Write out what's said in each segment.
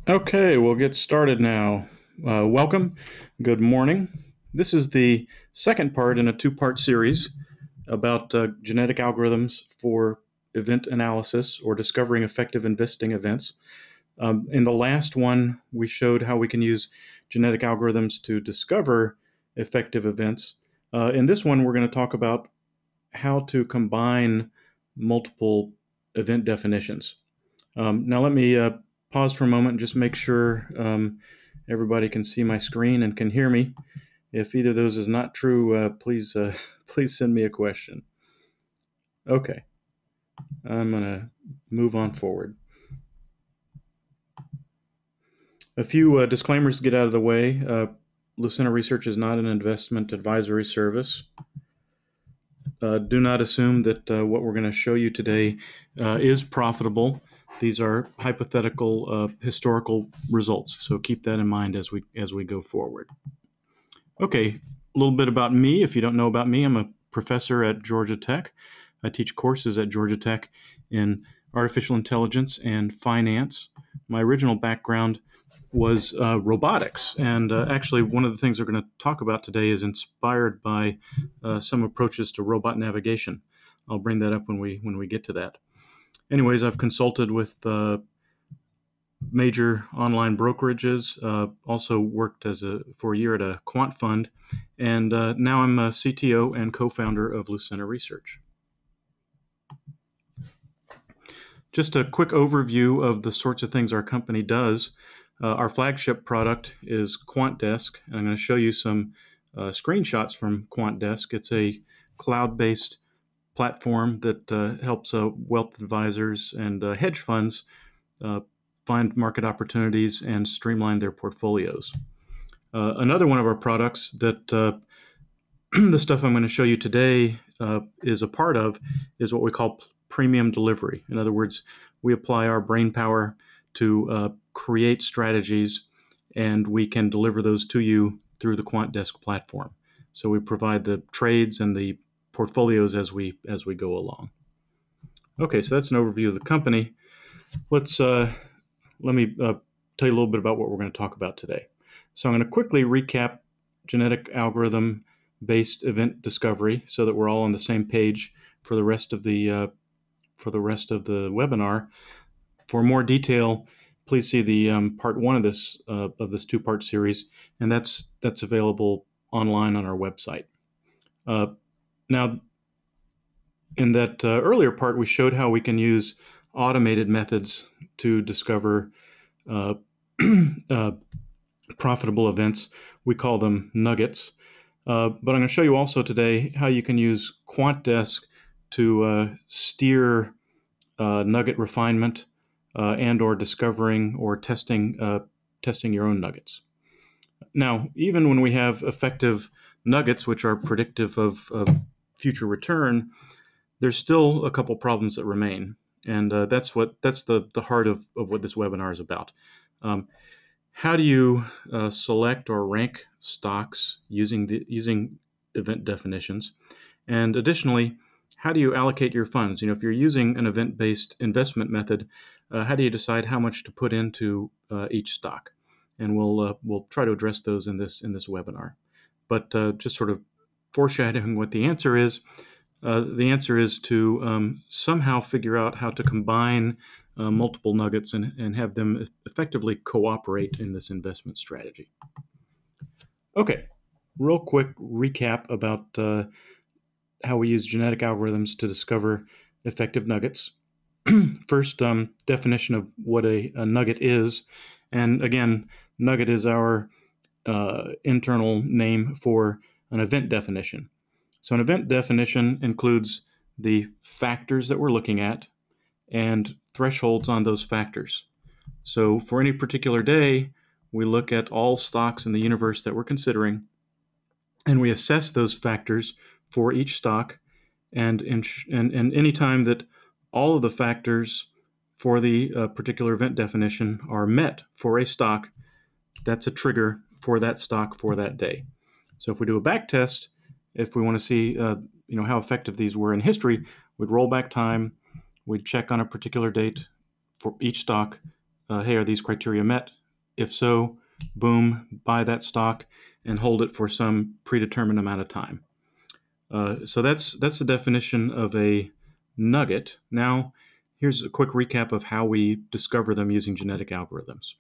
Okay, we'll get started now. Welcome. Good morning. This is the second part in a two-part series about genetic algorithms for event analysis or discovering effective investing events. In the last one, we showed how we can use genetic algorithms to discover effective events. In this one, we're going to talk about how to combine multiple event definitions. Now let me pause for a moment and just make sure everybody can see my screen and can hear me. If either of those is not true, please send me a question. Okay, I'm going to move on forward. A few disclaimers to get out of the way. Lucena Research is not an investment advisory service. Do not assume that what we're going to show you today is profitable. These are hypothetical historical results, so keep that in mind as we go forward. Okay, a little bit about me. If you don't know about me, I'm a professor at Georgia Tech. I teach courses at Georgia Tech in artificial intelligence and finance. My original background was robotics, and actually one of the things we're going to talk about today is inspired by some approaches to robot navigation. I'll bring that up when we get to that. Anyways, I've consulted with major online brokerages, also worked for a year at a quant fund, and now I'm a CTO and co-founder of Lucena Research. Just a quick overview of the sorts of things our company does. Our flagship product is Quant Desk, and I'm going to show you some screenshots from Quant Desk. It's a cloud-based platform that helps wealth advisors and hedge funds find market opportunities and streamline their portfolios. Another one of our products that the stuff I'm going to show you today is a part of is what we call premium delivery. In other words, we apply our brain power to create strategies, and we can deliver those to you through the Quant Desk platform. So we provide the trades and the portfolios as we go along. Okay, so that's an overview of the company. Let me tell you a little bit about what we're going to talk about today. So I'm going to quickly recap genetic algorithm-based event discovery so that we're all on the same page for the rest of the webinar. For more detail, please see the part one of this two-part series, and that's available online on our website. Now, in that earlier part, we showed how we can use automated methods to discover profitable events. We call them nuggets. But I'm going to show you also today how you can use Quant Desk to steer nugget refinement and or discovering or testing your own nuggets. Now, even when we have effective nuggets, which are predictive of future return, there's still a couple problems that remain, and that's the heart of what this webinar is about. How do you select or rank stocks using event definitions? And additionally, how do you allocate your funds? If you're using an event-based investment method, how do you decide how much to put into each stock? And we'll try to address those in this webinar. But just sort of foreshadowing what the answer is to somehow figure out how to combine multiple nuggets and have them effectively cooperate in this investment strategy. Okay, real quick recap about how we use genetic algorithms to discover effective nuggets. First, definition of what a nugget is. And again, nugget is our internal name for an event definition. So an event definition includes the factors that we're looking at and thresholds on those factors. So for any particular day, we look at all stocks in the universe that we're considering, and we assess those factors for each stock, and any time that all of the factors for the particular event definition are met for a stock, that's a trigger for that stock for that day. So if we do a back test, if we want to see how effective these were in history, we'd roll back time, we'd check on a particular date for each stock, hey, are these criteria met? If so, boom, buy that stock and hold it for some predetermined amount of time. So that's the definition of a nugget. Now, here's a quick recap of how we discover them using genetic algorithms.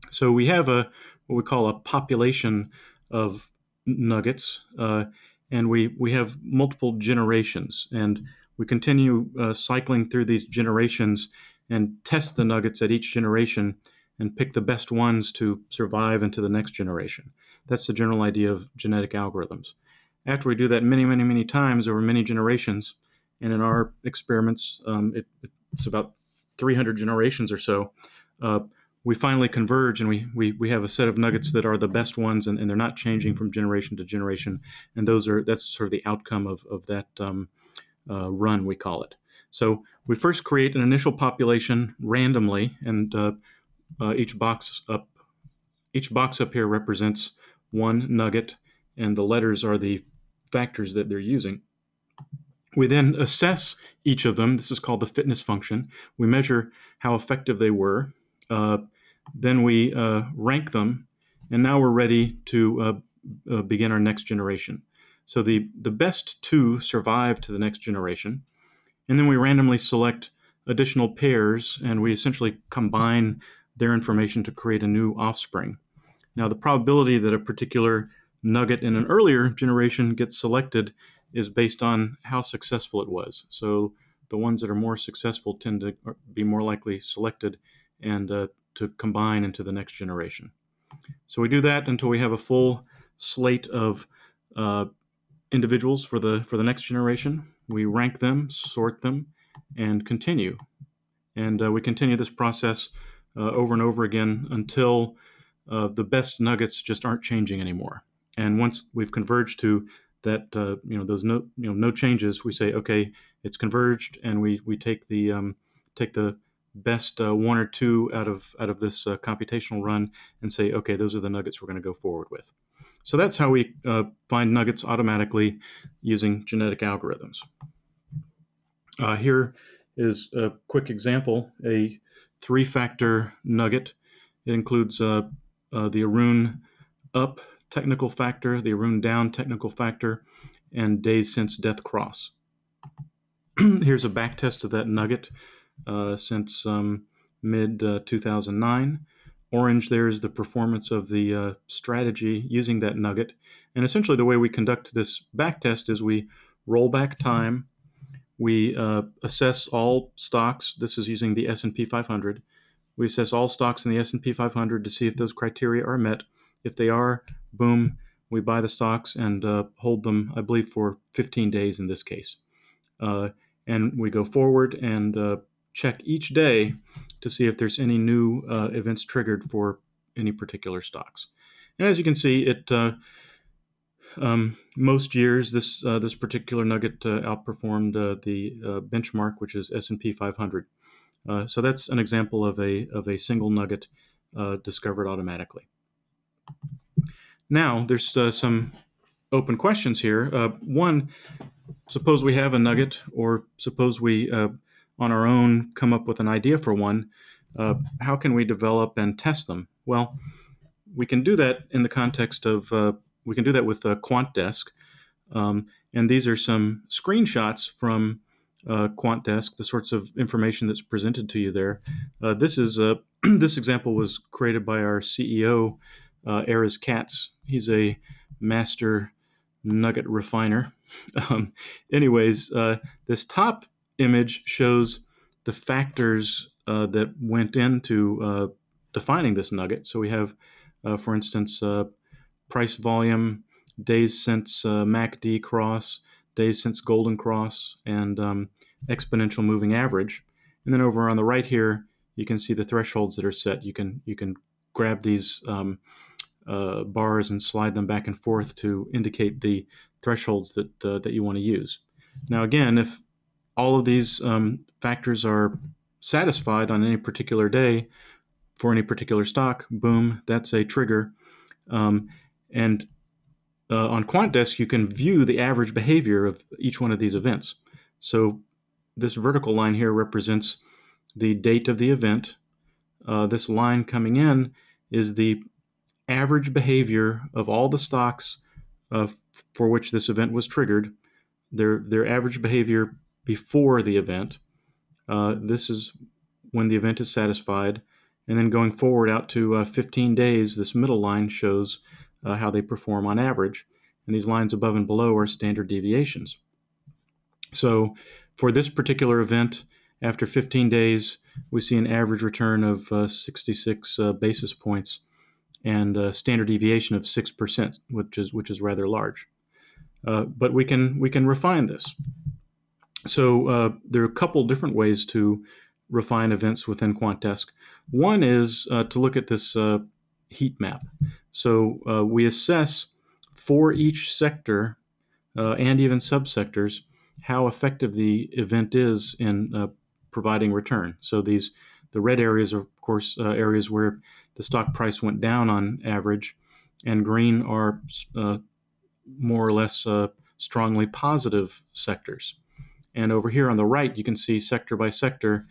So we have what we call a population of nuggets, and we have multiple generations, and we continue cycling through these generations and test the nuggets at each generation and pick the best ones to survive into the next generation. That's the general idea of genetic algorithms. After we do that many times over many generations, and in our experiments, it's about 300 generations or so, we finally converge, and we have a set of nuggets that are the best ones, and they're not changing from generation to generation, and that's sort of the outcome of that run, we call it. So we first create an initial population randomly, and each box up here represents one nugget, and the letters are the factors that they're using. We then assess each of them. This is called the fitness function. We measure how effective they were. Then we rank them, and now we're ready to begin our next generation. So the best two survive to the next generation, and then we randomly select additional pairs, and we essentially combine their information to create a new offspring. Now, the probability that a particular nugget in an earlier generation gets selected is based on how successful it was. So the ones that are more successful tend to be more likely selected and to combine into the next generation. So we do that until we have a full slate of individuals for the next generation. We rank them, sort them, and continue. And we continue this process over and over again until the best nuggets just aren't changing anymore. And once we've converged to that, those no changes, we say, okay, it's converged, and we take the best one or two out of this computational run and say, okay, those are the nuggets we're going to go forward with. So that's how we find nuggets automatically using genetic algorithms. Here is a quick example, a 3-factor nugget. It includes the Arun up technical factor, the Arun down technical factor, and days since death cross. Here's a back test of that nugget since mid-2009. Orange there is the performance of the strategy using that nugget. And essentially the way we conduct this back test is we roll back time, we assess all stocks. This is using the S&P 500. We assess all stocks in the S&P 500 to see if those criteria are met. If they are, boom, we buy the stocks and hold them, I believe, for 15 days in this case. And we go forward and check each day to see if there's any new events triggered for any particular stocks. And as you can see, most years this particular nugget outperformed the benchmark, which is S&P 500. So that's an example of a single nugget discovered automatically. Now there's some open questions here. One, suppose we have a nugget, or suppose we on our own come up with an idea for one. How can we develop and test them? Well, we can do that in the context of we can do that with Quant Desk, and these are some screenshots from Quant Desk, the sorts of information that's presented to you there. This example was created by our CEO, Erez Katz. He's a master nugget refiner. Anyways, this top image shows the factors that went into defining this nugget. So we have, for instance, price volume, days since MACD cross, days since golden cross, and exponential moving average. And then over on the right here, you can see the thresholds that are set. You can grab these bars and slide them back and forth to indicate the thresholds that you want to use. Now again, if all of these factors are satisfied on any particular day for any particular stock, boom, that's a trigger. And on Quant Desk, you can view the average behavior of each one of these events. So this vertical line here represents the date of the event. This line coming in is the average behavior of all the stocks for which this event was triggered, their average behavior before the event. This is when the event is satisfied. And then going forward out to 15 days, this middle line shows how they perform on average. And these lines above and below are standard deviations. So for this particular event, after 15 days, we see an average return of 66 basis points and a standard deviation of 6%, which is rather large. But we can refine this. So there are a couple different ways to refine events within Quant Desk. One is to look at this heat map. So we assess for each sector and even subsectors how effective the event is in providing return. So the red areas are, of course, areas where the stock price went down on average, and green are more or less strongly positive sectors. And over here on the right, you can see sector by sector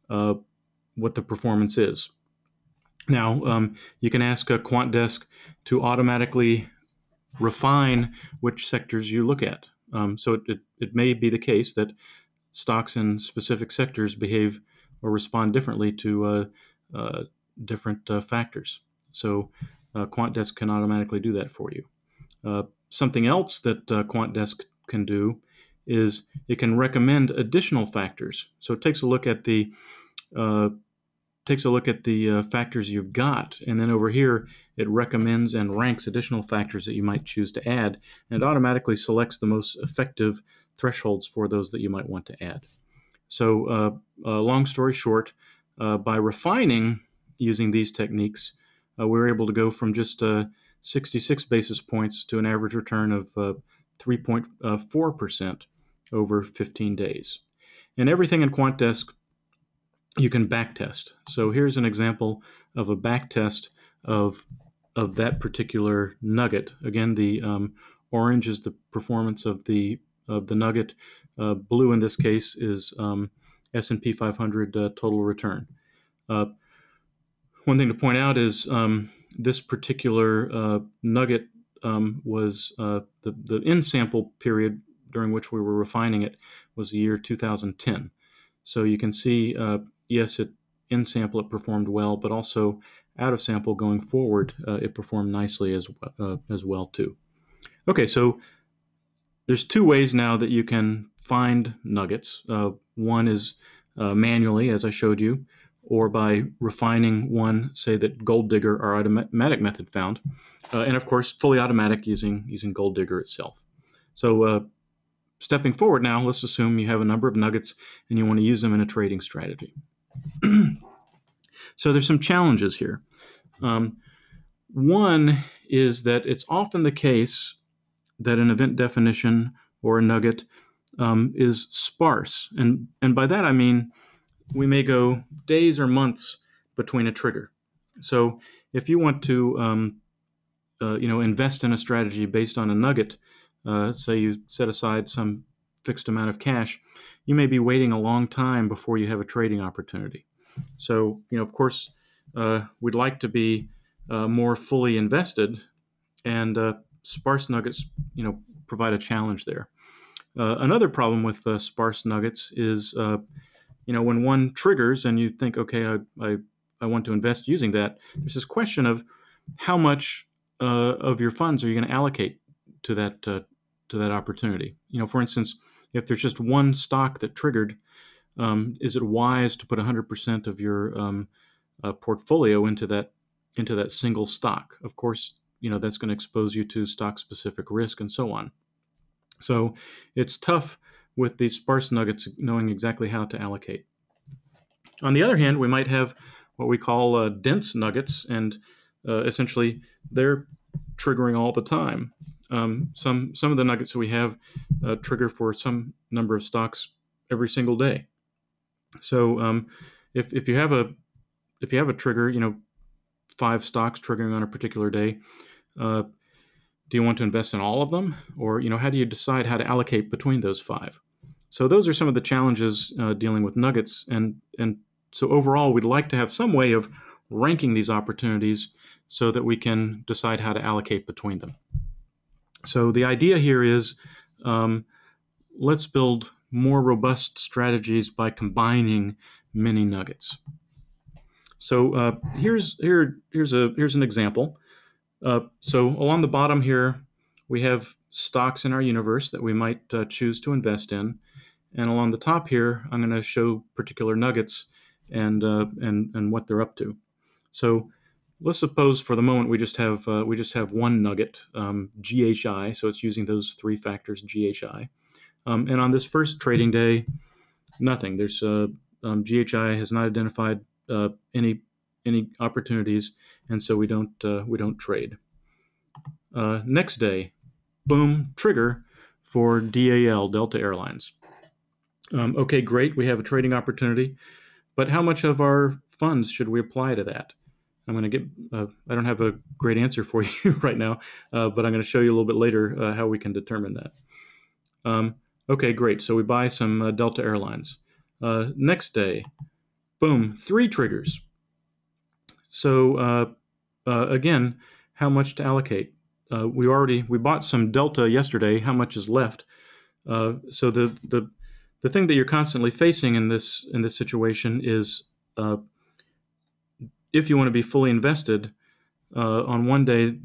what the performance is. Now, you can ask a Quant Desk to automatically refine which sectors you look at. So it may be the case that stocks in specific sectors behave or respond differently to different factors. So Quant Desk can automatically do that for you. Something else that Quant Desk can do is it can recommend additional factors. So it takes a look at the factors you've got, and then over here it recommends and ranks additional factors that you might choose to add, and it automatically selects the most effective thresholds for those that you might want to add. So long story short, by refining using these techniques, we were able to go from just 66 basis points to an average return of 3.4% over 15 days. And everything in Quant Desk you can backtest. So here's an example of a backtest of that particular nugget. Again, the orange is the performance of the nugget. Blue in this case is S&P 500 total return. One thing to point out is this particular nugget was the in-sample period during which we were refining it was the year 2010. So you can see, yes, in sample it performed well, but also out of sample going forward, it performed nicely as well too. Okay, so there's two ways now that you can find nuggets. One is manually, as I showed you, or by refining one, say that GoldDigger, our automatic method, found, and of course fully automatic using GoldDigger itself. So stepping forward now, let's assume you have a number of nuggets and you want to use them in a trading strategy. So there's some challenges here. One is that it's often the case that an event definition or a nugget is sparse. And by that I mean we may go days or months between a trigger. So if you want to invest in a strategy based on a nugget, say you set aside some fixed amount of cash, you may be waiting a long time before you have a trading opportunity. So, of course, we'd like to be more fully invested, and sparse nuggets, provide a challenge there. Another problem with sparse nuggets is, when one triggers and you think, okay, I want to invest using that, there's this question of how much of your funds are you going to allocate to that opportunity. For instance, if there's just one stock that triggered, is it wise to put 100% of your portfolio into that single stock? Of course, that's going to expose you to stock-specific risk and so on. So it's tough with these sparse nuggets knowing exactly how to allocate. On the other hand, we might have what we call dense nuggets, and essentially they're triggering all the time. Some of the nuggets that we have trigger for some number of stocks every single day. So if you have a trigger, 5 stocks triggering on a particular day, do you want to invest in all of them, or how do you decide how to allocate between those 5? So those are some of the challenges dealing with nuggets, and so overall we'd like to have some way of ranking these opportunities so that we can decide how to allocate between them. So the idea here is let's build more robust strategies by combining many nuggets. So here's an example. So along the bottom here, we have stocks in our universe that we might choose to invest in, and along the top here, I'm going to show particular nuggets and what they're up to. So let's suppose for the moment we just have one nugget, GHI. So it's using those 3 factors, GHI. And on this first trading day, nothing. There's GHI has not identified any opportunities, and so we don't trade. Next day, boom, trigger for DAL, Delta Airlines. Okay, great, we have a trading opportunity, but how much of our funds should we apply to that? I'm going to get, I don't have a great answer for you right now, but I'm going to show you a little bit later how we can determine that. Okay, great, so we buy some Delta Airlines. Next day, boom, 3 triggers. So again, how much to allocate? We bought some Delta yesterday. How much is left? So the thing that you're constantly facing in this situation is if you want to be fully invested on one day,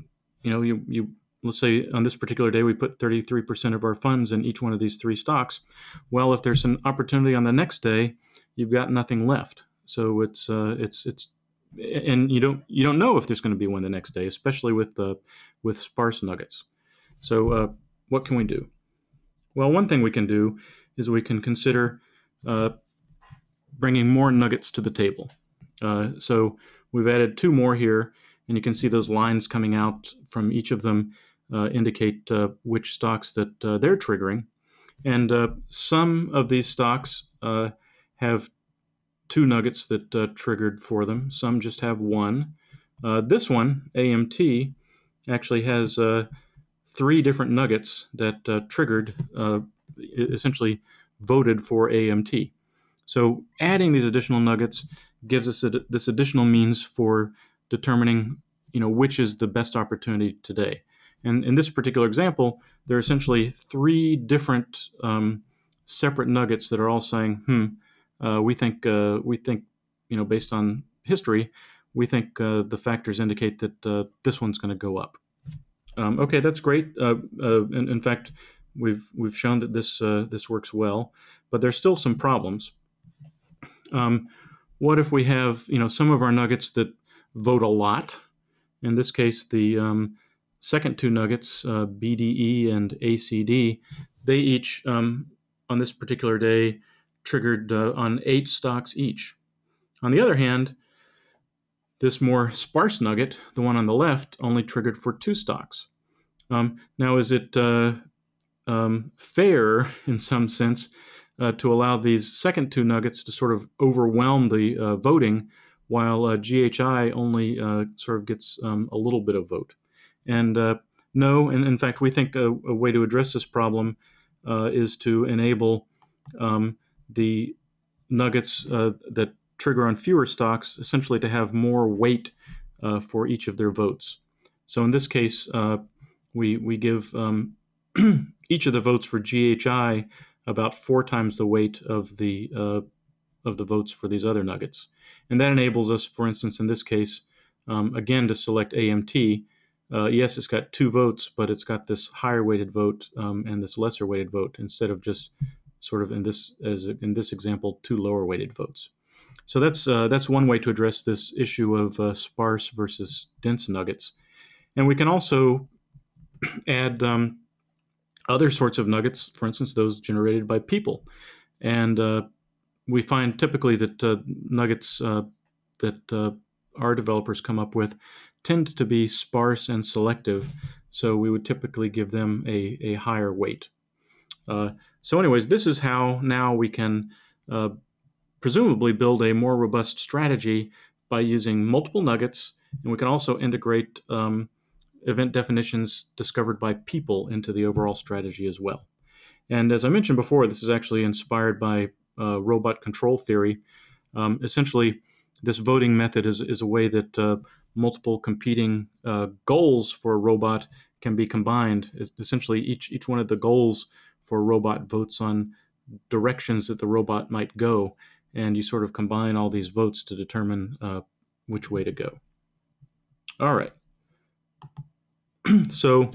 you let's say on this particular day we put 33% of our funds in each one of these 3 stocks. Well, if there's an opportunity on the next day, you've got nothing left. So it's and you don't know if there's going to be one the next day, especially with sparse nuggets. So what can we do? Well, one thing we can do is we can consider bringing more nuggets to the table. So we've added 2 more here, and you can see those lines coming out from each of them indicate which stocks that they're triggering. And some of these stocks have 2 nuggets that triggered for them. Some just have 1. This one, AMT, actually has 3 different nuggets that triggered, essentially voted for AMT. So adding these additional nuggets gives us this additional means for determining, which is the best opportunity today. And in this particular example, there are essentially 3 different separate nuggets that are all saying, we think, based on history, we think the factors indicate that this one's going to go up. Okay, that's great. In fact, we've shown that this works well, but there's still some problems. What if we have some of our nuggets that vote a lot? In this case, the second 2 nuggets, BDE and ACD, they each on this particular day triggered on 8 stocks each. On the other hand, this more sparse nugget, the one on the left, only triggered for 2 stocks. Now, is it fair in some sense to allow these second 2 nuggets to sort of overwhelm the voting, while GHI only sort of gets a little bit of vote? And no, and in fact, we think a way to address this problem is to enable the nuggets that trigger on fewer stocks essentially to have more weight for each of their votes. So in this case, we give each of the votes for GHI about 4 times the weight of the votes for these other nuggets, and that enables us, for instance, in this case, again to select AMT. Yes, it's got 2 votes, but it's got this higher weighted vote and this lesser weighted vote instead of just sort of in this example 2 lower weighted votes. So that's one way to address this issue of sparse versus dense nuggets. And we can also add other sorts of nuggets, for instance, those generated by people. And we find typically that nuggets that our developers come up with tend to be sparse and selective, so we would typically give them a higher weight. So anyways, this is how now we can presumably build a more robust strategy by using multiple nuggets, and we can also integrate event definitions discovered by people into the overall strategy as well. And as I mentioned before, this is actually inspired by robot control theory. Essentially, this voting method is a way that multiple competing goals for a robot can be combined. Essentially, each one of the goals for a robot votes on directions that the robot might go, and you sort of combine all these votes to determine which way to go. All right. So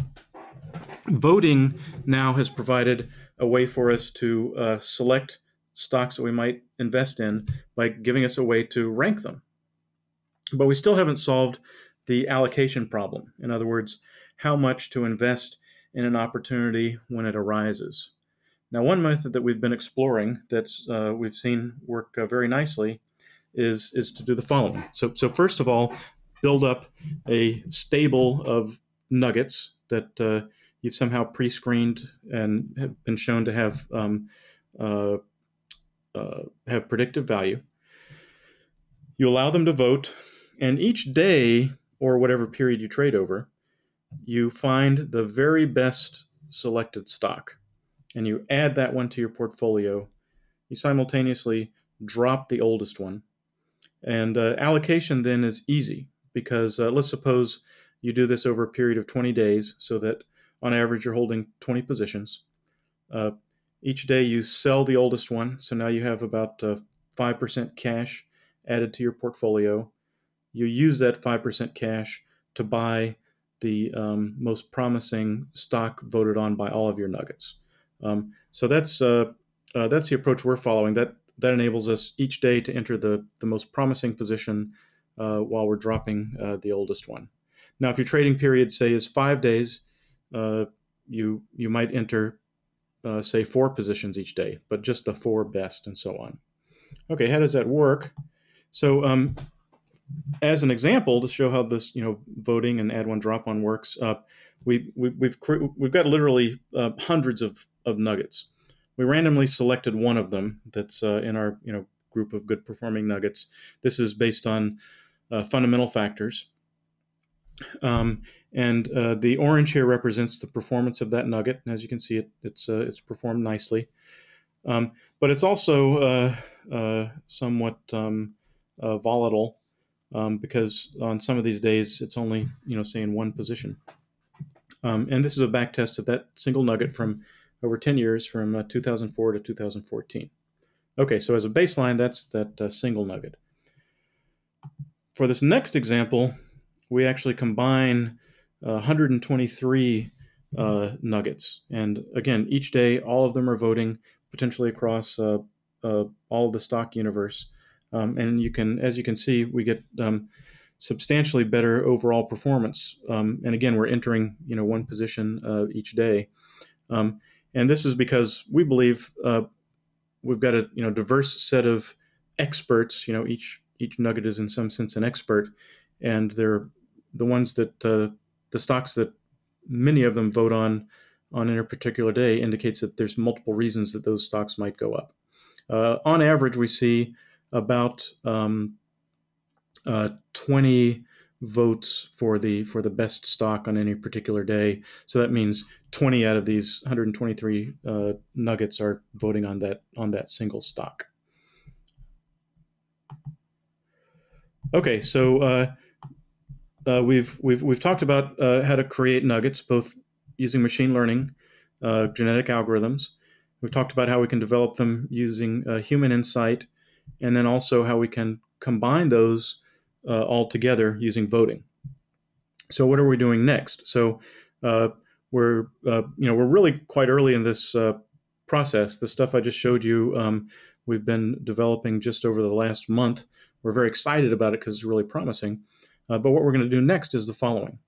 voting now has provided a way for us to select stocks that we might invest in by giving us a way to rank them. But we still haven't solved the allocation problem. In other words, how much to invest in an opportunity when it arises. Now, one method that we've been exploring that's we've seen work very nicely is to do the following. So first of all, build up a stable of nuggets that you've somehow pre-screened and have been shown to have predictive value. You allow them to vote, and each day or whatever period you trade over, you find the very best selected stock, and you add that one to your portfolio. You simultaneously drop the oldest one, and allocation then is easy because let's suppose you do this over a period of 20 days so that on average you're holding 20 positions. Each day you sell the oldest one, so now you have about 5% cash added to your portfolio. You use that 5% cash to buy the most promising stock voted on by all of your nuggets. So that's the approach we're following. That enables us each day to enter the most promising position while we're dropping the oldest one. Now, if your trading period, say, is 5 days, you might enter, say, 4 positions each day, but just the 4 best and so on. Okay, how does that work? So as an example, to show how this voting and add one drop one works, we've got literally hundreds of nuggets. We randomly selected one of them that's in our group of good performing nuggets. This is based on fundamental factors, and the orange here represents the performance of that nugget. And as you can see, it's performed nicely, but it's also somewhat volatile. Because on some of these days it's only say in one position, and this is a back test of that single nugget from over 10 years from 2004 to 2014. Okay, so as a baseline, that's that single nugget. For this next example, we actually combine 123 nuggets, and again, each day all of them are voting potentially across all of the stock universe. And as you can see, we get substantially better overall performance. And again, we're entering, one position each day. And this is because we believe we've got a diverse set of experts. Each nugget is in some sense an expert, and they're the ones that the stocks that many of them vote on in a particular day indicates that there's multiple reasons that those stocks might go up. On average, we see about 20 votes for the best stock on any particular day. So that means 20 out of these 123 nuggets are voting on that single stock. Okay, so we've talked about how to create nuggets, both using machine learning, genetic algorithms. We've talked about how we can develop them using human insight, and then also how we can combine those all together using voting. So what are we doing next? So we're really quite early in this process. The stuff I just showed you, we've been developing just over the last month. We're very excited about it because it's really promising. But what we're going to do next is the following.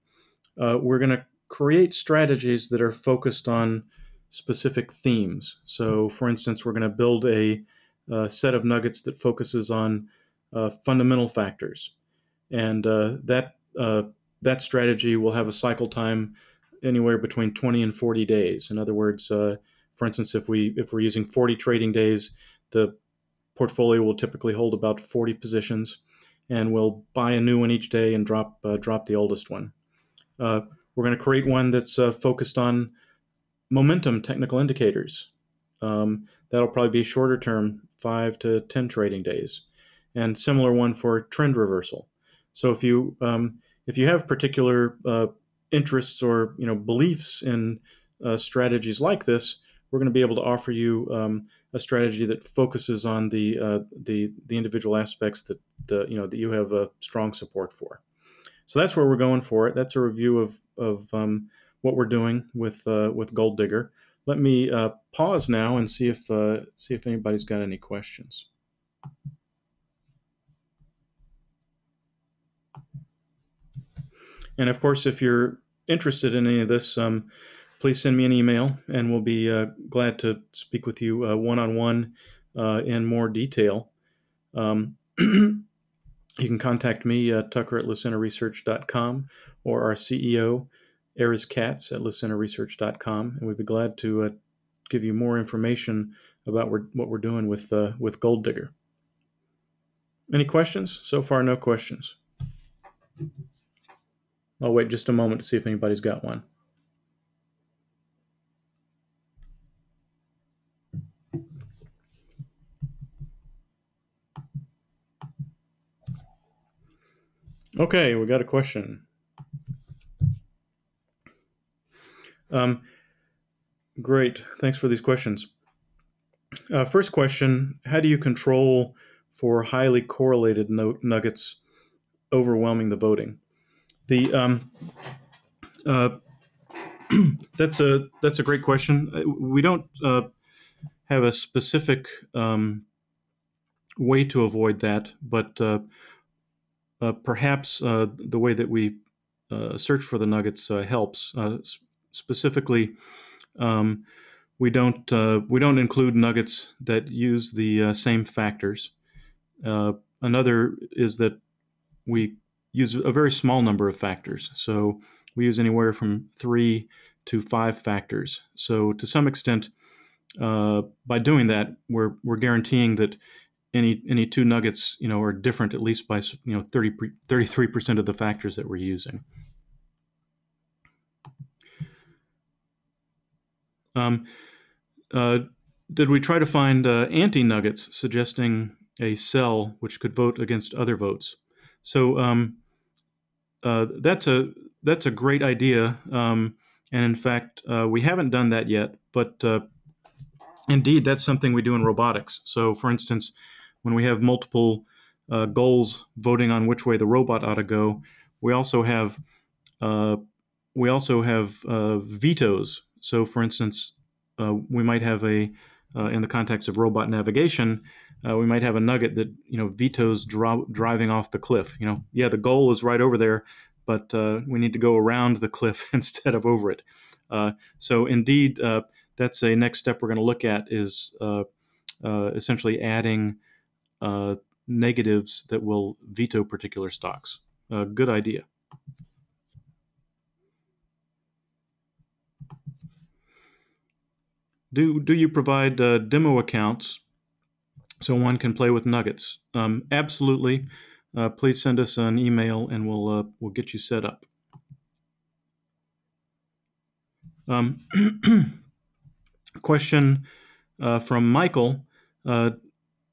We're going to create strategies that are focused on specific themes. So for instance, we're going to build a set of nuggets that focuses on fundamental factors, and that that strategy will have a cycle time anywhere between 20 and 40 days. In other words, for instance, if we're using 40 trading days, the portfolio will typically hold about 40 positions, and we'll buy a new one each day and drop the oldest one. We're going to create one that's focused on momentum technical indicators. That'll probably be shorter term, 5 to 10 trading days, and similar one for trend reversal. So if you have particular interests or beliefs in strategies like this, we're going to be able to offer you a strategy that focuses on the individual aspects that that you have a strong support for. So that's where we're going for it. That's a review of what we're doing with GoldDigger. Let me pause now and see if anybody's got any questions. And of course, if you're interested in any of this, please send me an email, and we'll be glad to speak with you one-on-one in more detail. You can contact me, Tucker at lucenaresearch.com, or our CEO, Eris Katz at lucenaresearch.com, and we'd be glad to give you more information about what we're doing with GoldDigger. Any questions? So far, no questions. I'll wait just a moment to see if anybody's got one. Okay, we got a question. Great, thanks for these questions. First question, how do you control for highly correlated nuggets overwhelming the voting? That's a great question. We don't have a specific way to avoid that, but perhaps the way that we search for the nuggets helps. Specifically, we don't include nuggets that use the same factors. Another is that we use a very small number of factors. So we use anywhere from 3 to 5 factors. So to some extent, by doing that, we're guaranteeing that any two nuggets, are different at least by 33% of the factors that we're using. Did we try to find anti-nuggets suggesting a sell which could vote against other votes? So that's a great idea, and in fact, we haven't done that yet. But indeed, that's something we do in robotics. So, for instance, when we have multiple goals voting on which way the robot ought to go, we also have vetoes. So, for instance, we might have in the context of robot navigation, we might have a nugget that vetoes driving off the cliff. Yeah, the goal is right over there, but we need to go around the cliff instead of over it. So indeed, that's a next step we're going to look at is essentially adding negatives that will veto particular stocks. Good idea. Do you provide demo accounts so one can play with nuggets? Absolutely. Please send us an email and we'll get you set up. Question from Michael: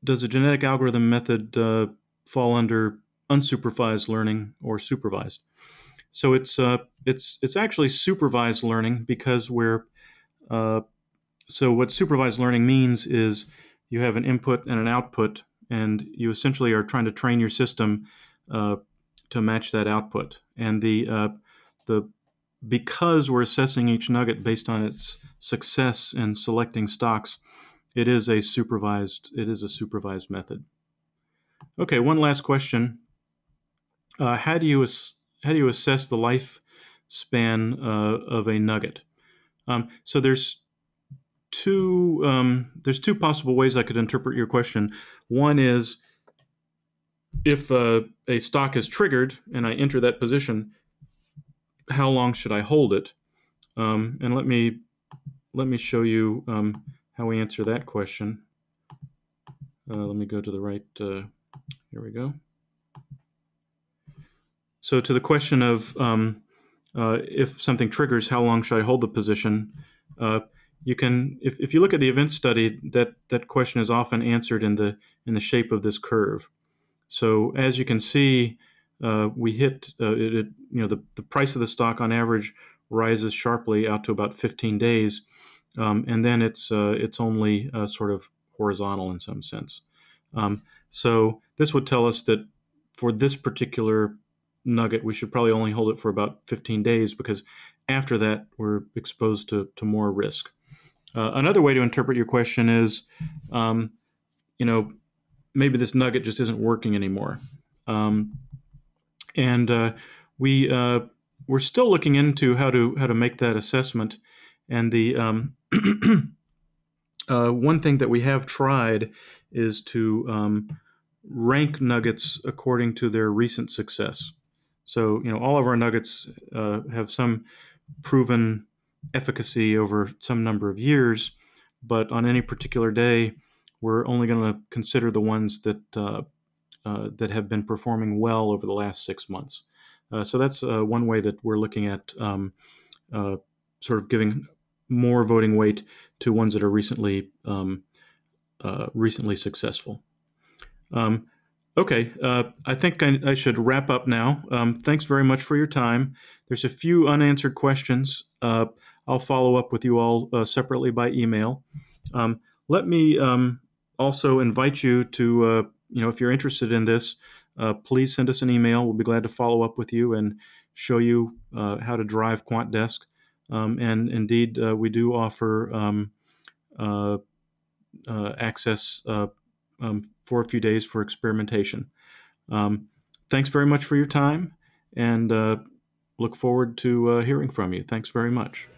does a genetic algorithm method fall under unsupervised learning or supervised? So it's actually supervised learning because so what supervised learning means is you have an input and an output, and you essentially are trying to train your system to match that output. And because we're assessing each nugget based on its success in selecting stocks, it is a supervised method. Okay, one last question. How do you assess the lifespan of a nugget? So there's two possible ways I could interpret your question. One is if a stock is triggered and I enter that position, how long should I hold it? And let me show you how we answer that question. Let me go to the right. Here we go. So to the question of if something triggers, how long should I hold the position? You can, if you look at the event study, that question is often answered in the shape of this curve. So as you can see, we hit the price of the stock on average rises sharply out to about 15 days, and then it's only sort of horizontal in some sense. So this would tell us that for this particular nugget, we should probably only hold it for about 15 days, because after that we're exposed to more risk. Another way to interpret your question is, maybe this nugget just isn't working anymore. And we're still looking into how to make that assessment. And the one thing that we have tried is to rank nuggets according to their recent success. So, all of our nuggets have some proven efficacy over some number of years, but on any particular day, we're only going to consider the ones that have been performing well over the last 6 months. So that's one way that we're looking at sort of giving more voting weight to ones that are recently successful. Okay, I think I should wrap up now. Thanks very much for your time. There's a few unanswered questions. I'll follow up with you all separately by email. Let me also invite you to, if you're interested in this, please send us an email. We'll be glad to follow up with you and show you how to drive Quant Desk. And indeed, we do offer access for a few days for experimentation. Thanks very much for your time, and look forward to hearing from you. Thanks very much.